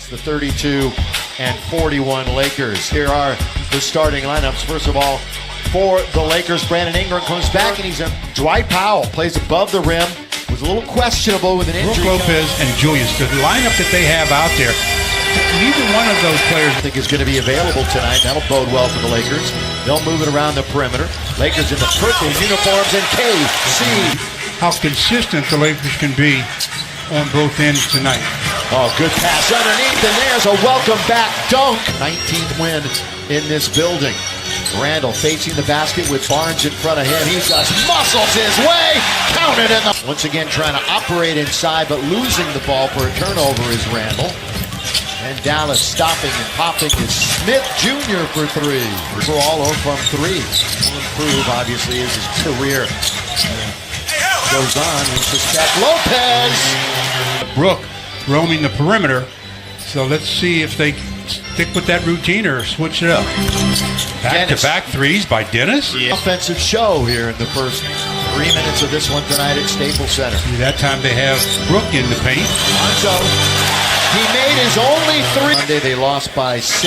against the 32 and 41 Lakers. Here are the starting lineups. First of all, for the Lakers, Brandon Ingram comes back, and he's a Dwight Powell plays above the rim. Was a little questionable with an injury. Brook Lopez and Julius, the lineup that they have out there, neither one of those players I think is going to be available tonight. That'll bode well for the Lakers. They'll move it around the perimeter. Lakers in the purple uniforms and KC. How consistent the Lakers can be on both ends tonight. Oh, good pass underneath, and there's a welcome back dunk. 19th win in this building. Randall facing the basket with Barnes in front of him. He just muscles his way. Counted in the... Once again trying to operate inside, but losing the ball for a turnover is Randall. And Dallas stopping and popping is Smith Jr. for three. For all or from three. Will improve, obviously, as his career goes on. We suspect Lopez. Brook roaming the perimeter. So let's see if they stick with that routine or switch it up. Back-to-back threes by Dennis. Yeah. Offensive show here in the first 3 minutes of this one tonight at Staples Center. See, that time they have Brook in the paint. Lonzo, he made his only three. Monday they lost by 6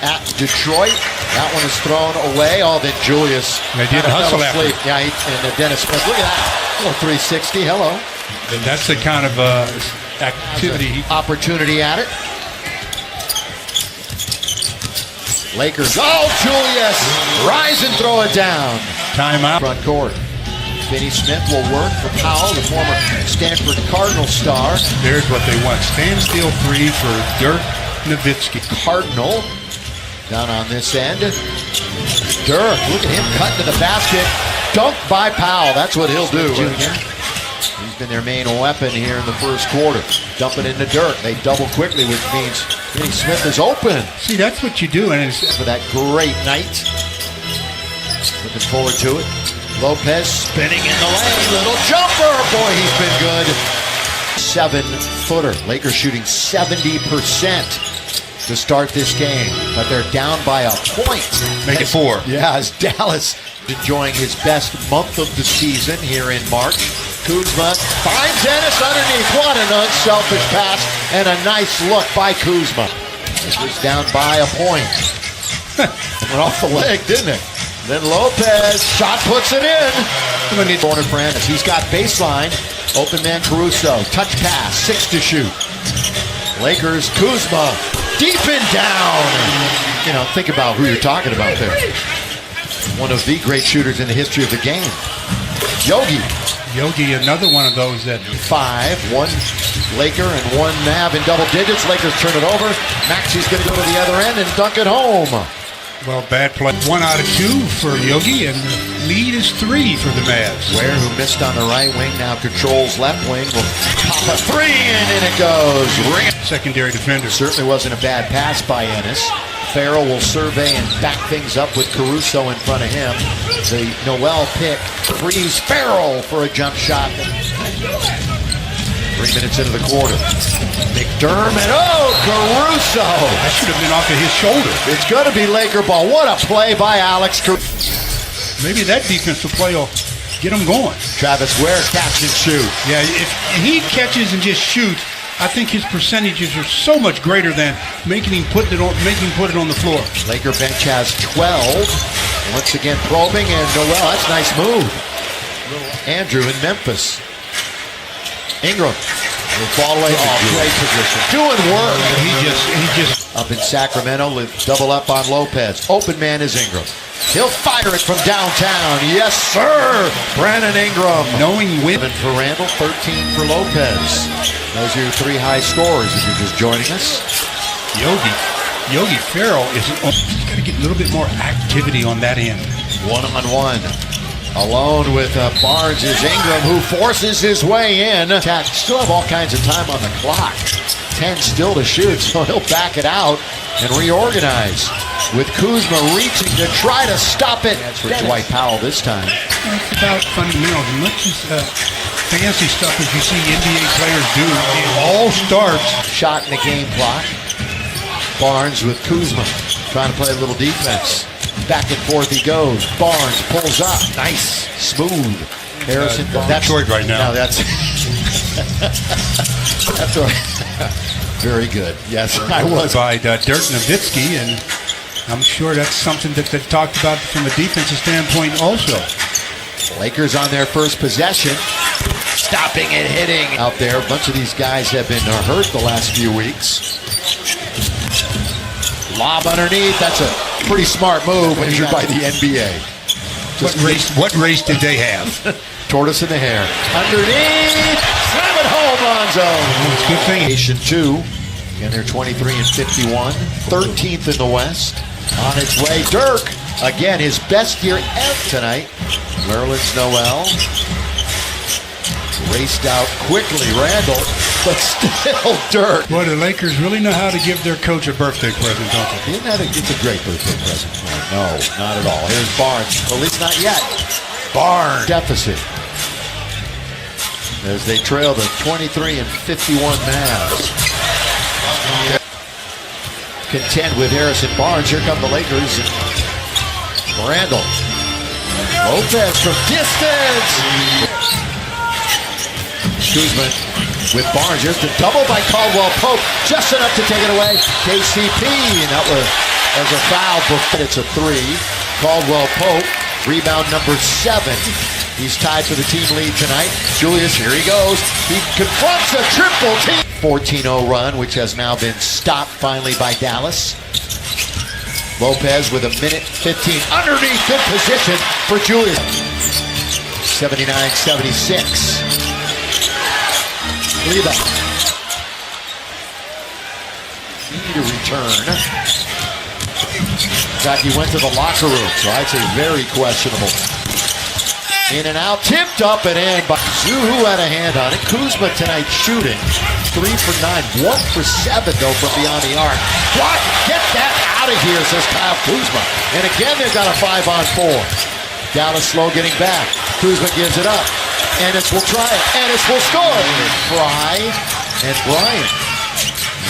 at Detroit. That one is thrown away. Oh, then Julius. They did hustle after. Yeah, and Dennis Smith. Look at that. Oh, 360. Hello. And that's the kind of activity. Opportunity at it. Lakers. Oh, Julius. Rise and throw it down. Timeout. Front court. Finney Smith will work for Powell, the former Stanford Cardinal star. There's what they want. Standstill three for Dirk Nowitzki. Cardinal down on this end. Dirk, look at him cutting to the basket. Dunked by Powell. That's what he'll do. He's been their main weapon here in the first quarter. Dump it into Dirk. They double quickly, which means Finney Smith is open. See, that's what you do. And it's for that great night. Looking forward to it. Lopez spinning in the lane. Little jumper. Boy, he's been good. 7-footer. Lakers shooting 70% to start this game. But they're down by a point. Make it 4. Yeah, as Dallas enjoying his best month of the season here in March. Kuzma finds Ennis underneath. What an unselfish pass and a nice look by Kuzma. This was down by a point. Went off the leg, didn't it? Then Lopez, shot puts it in. Corner for Ennis. He's got baseline. Open man Caruso. Touch pass. 6 to shoot. Lakers, Kuzma. Deep and down. You know, think about who you're talking about there. One of the great shooters in the history of the game. Yogi, another one of those that 5, 1 Laker and 1 Mav in double digits. Lakers turn it over. Maxi's going to go to the other end and dunk it home. Well, bad play. 1 out of 2 for Yogi, and the lead is 3 for the Mavs. Ware, who missed on the right wing, now controls left wing. Will pop a 3, and in it goes. Ring it. Secondary defender. Certainly wasn't a bad pass by Ennis. Farrell will survey and back things up with Caruso in front of him. The Noel pick frees Farrell for a jump shot. 3 minutes into the quarter. McDermott, oh, Caruso! That should have been off of his shoulder. It's going to be Laker ball. What a play by Alex Caruso. Maybe that defensive play will get him going. Travis Ware catch and shoot. Yeah, if he catches and just shoots, I think his percentages are so much greater than making him put it on the floor. Laker bench has 12. Once again probing, and Noel, that's a nice move. Andrew in Memphis. Ingram will fall away. Oh, great position. Doing work. He just up in Sacramento, double up on Lopez. Open man is Ingram. He'll fire it from downtown. Yes, sir. Brandon Ingram. Knowing when. 7 for Randall, 13 for Lopez. Those are your 3 high scorers if you're just joining us. Yogi Farrell is got to get a little bit more activity on that end. 1-on-1. Alone with Barnes is Ingram, who forces his way in. Still have all kinds of time on the clock. 10 still to shoot, so he'll back it out and reorganize. With Kuzma reaching to try to stop it. That's for Dwight Powell this time. It's about fundamentals. And much as fancy stuff as you see NBA players do, it all starts. Shot in the game clock. Barnes with Kuzma trying to play a little defense. Back and forth he goes. Barnes pulls up. Nice. Smooth. Harrison. That's Detroit right now. No, that's right. Very good. Yes, I was. By Dirk Nowitzki, and I'm sure that's something that they've talked about from a defensive standpoint also. Lakers on their first possession. Stopping and hitting out there. A bunch of these guys have been hurt the last few weeks. Lob underneath. That's a pretty smart move when you're by the NBA. What race did they have? Tortoise in the hair. Underneath. Slam it home, Lonzo. It's a good thing. Nation 2. Again, they're 23 and 51. 13th in the West. On its way, Dirk. Again, his best year ever tonight. Nerlens Noel. Raced out quickly, Randall, but still Dirk. Well, the Lakers really know how to give their coach a birthday present, don't they? It's a great birthday present. No, not at all. Here's Barnes. At least not yet. Barnes. Deficit. As they trail the 23 and 51 Mavs. Content with Harrison Barnes. Here come the Lakers. Randall. Lopez from distance. Kuzma with Barnes. Here's the double by Caldwell Pope. Just enough to take it away. KCP. And that was as a foul. It's a 3. Caldwell Pope. Rebound number 7. He's tied for the team lead tonight. Julius, here he goes. He confronts a triple team. 14-0 run, which has now been stopped finally by Dallas. Lopez with a minute 15. Underneath, good position for Julius. 79-76. Leva. Need a return. In fact, he went to the locker room, so I'd say very questionable. In and out, tipped up and in by Zoo, who had a hand on it. Kuzma tonight shooting 3 for 9, 1 for 7 though from beyond the arc. What? Get that out of here, says Kyle Kuzma. And again, they've got a 5-on-4. Dallas slow getting back. Kuzma gives it up. Ennis will try it. Ennis will score. Fry and Bryant.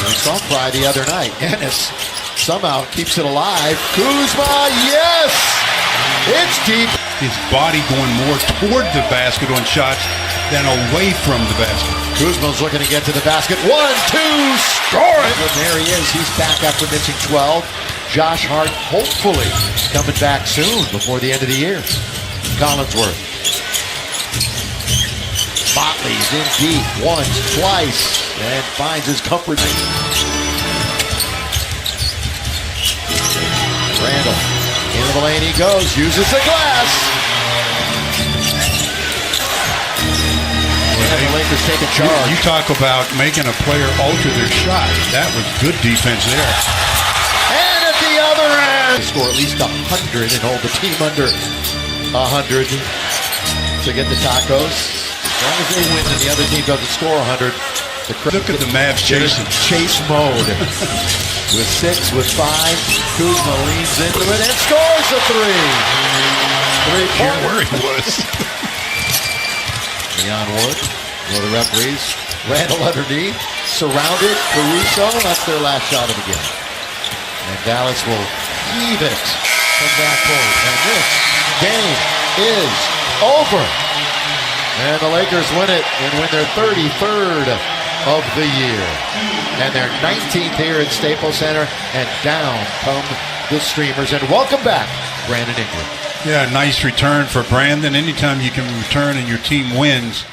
We saw Fry the other night. Ennis somehow keeps it alive. Kuzma, yes! It's deep. His body going more toward the basket on shots than away from the basket. Kuzma's looking to get to the basket. 1, 2, score it! And there he is. He's back after missing 12. Josh Hart hopefully coming back soon before the end of the year. Collinsworth. Motley's in deep once, twice, and finds his comfort. Randall, into the lane he goes, uses the glass. And the Lakers take a charge. You talk about making a player alter their shot. That was good defense there. And at the other end, score at least 100 and hold the team under 100 to get the tacos. As long as they win and the other team doesn't score 100. Look at the Mavs chasing. Chase mode. With 6, with 5, Kuzma leans into it and scores a 3. 3-point. Where he was. Leon Wood, one of the referees. Randall underneath, surrounded. Caruso, that's their last shot of the game. And Dallas will heave it from that point. And this game is over. And the Lakers win it and win their 33rd of the year. And their 19th here at Staples Center. And down come the Streamers. And welcome back, Brandon Ingram. Yeah, nice return for Brandon. Anytime you can return and your team wins,